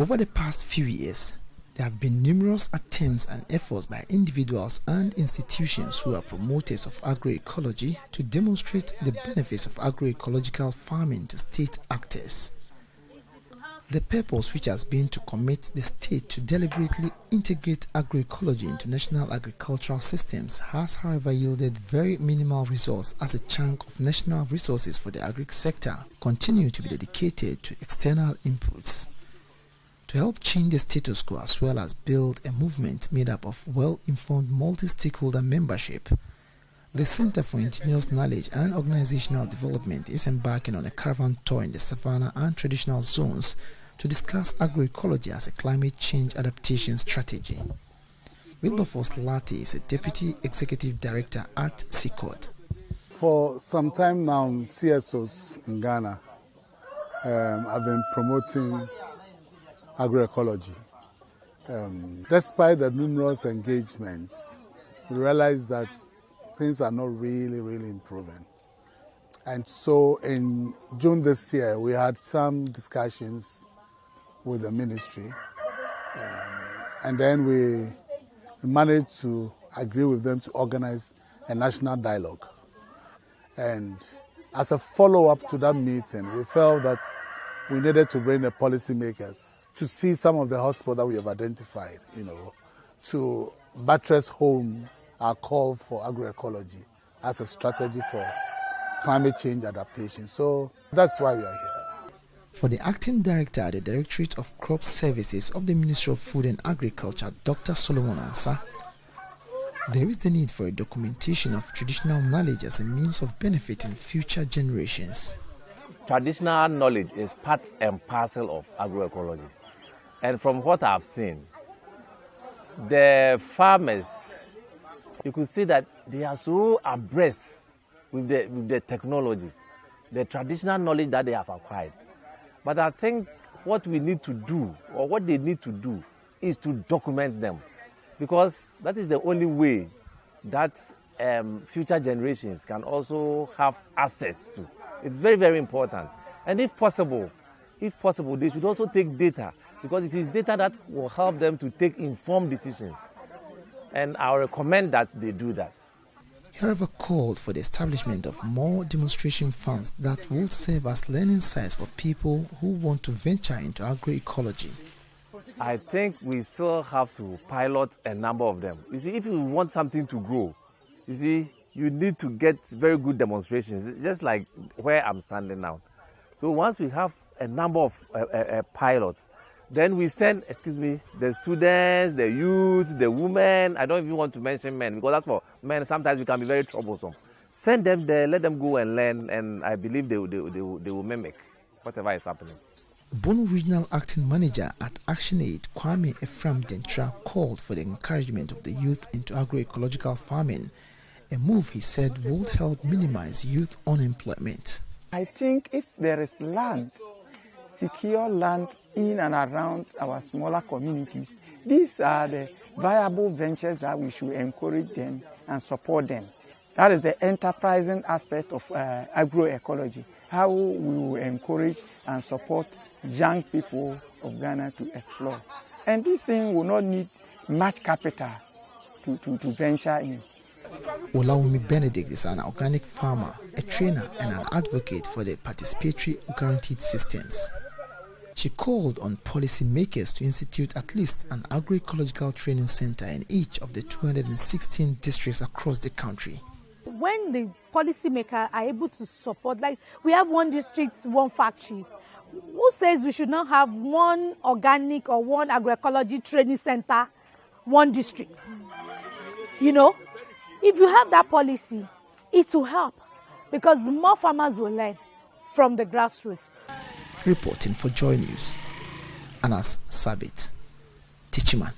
Over the past few years, there have been numerous attempts and efforts by individuals and institutions who are promoters of agroecology to demonstrate the benefits of agroecological farming to state actors. The purpose, which has been to commit the state to deliberately integrate agroecology into national agricultural systems, has however yielded very minimal results, as a chunk of national resources for the agri sector continue to be dedicated to external inputs. To help change the status quo as well as build a movement made up of well-informed multi-stakeholder membership, the Center for Indigenous Knowledge and Organizational Development is embarking on a caravan tour in the savannah and traditional zones to discuss agroecology as a climate change adaptation strategy. Wilberforce Lati is a Deputy Executive Director at CIKOD. For some time now, CSOs in Ghana have been promoting agroecology. Despite the numerous engagements, we realize that things are not really improving. And so in June this year, we had some discussions with the ministry, and then we managed to agree with them to organize a national dialogue. And as a follow-up to that meeting, we felt that we needed to bring the policymakers to see some of the hotspots that we have identified, to buttress home our call for agroecology as a strategy for climate change adaptation. So that's why we are here. For the Acting Director at the Directorate of Crop Services of the Ministry of Food and Agriculture, Dr. Solomon Ansa, there is the need for a documentation of traditional knowledge as a means of benefiting future generations. Traditional knowledge is part and parcel of agroecology. And from what I've seen, the farmers, you could see that they are so abreast with the technologies, the traditional knowledge that they have acquired. But I think what we need to do, or what they need to do, is to document them. Because that is the only way that future generations can also have access to. It's very important. And if possible, they should also take data, because it is data that will help them to take informed decisions. And I recommend that they do that. He however called for the establishment of more demonstration farms that would serve as learning sites for people who want to venture into agroecology. I think we still have to pilot a number of them. You see, if you want something to grow, you need to get very good demonstrations, just like where I'm standing now. So once we have a number of pilots, then we send, the students, the youth, the women. I don't even want to mention men, because that's for men. Sometimes we can be very troublesome. Send them there, let them go and learn, and I believe they will mimic whatever is happening. Bono Regional Acting Manager at ActionAid, Kwame Ephraim Dentra, called for the encouragement of the youth into agroecological farming, a move he said would help minimize youth unemployment. I think if there is land, secure land in and around our smaller communities, these are the viable ventures that we should encourage them and support them. That is the enterprising aspect of agroecology, how we will encourage and support young people of Ghana to explore. And this thing will not need much capital to venture in. Olawumi Benedict is an organic farmer, a trainer and an advocate for the participatory guaranteed systems. She called on policymakers to institute at least an agroecological training center in each of the 216 districts across the country. When the policymakers are able to support, like we have one district, one factory, who says we should not have one organic or one agroecology training center, one district? If you have that policy, it will help, because more farmers will learn from the grassroots. Reporting for Joy News, Anas Sabit, Teachiman.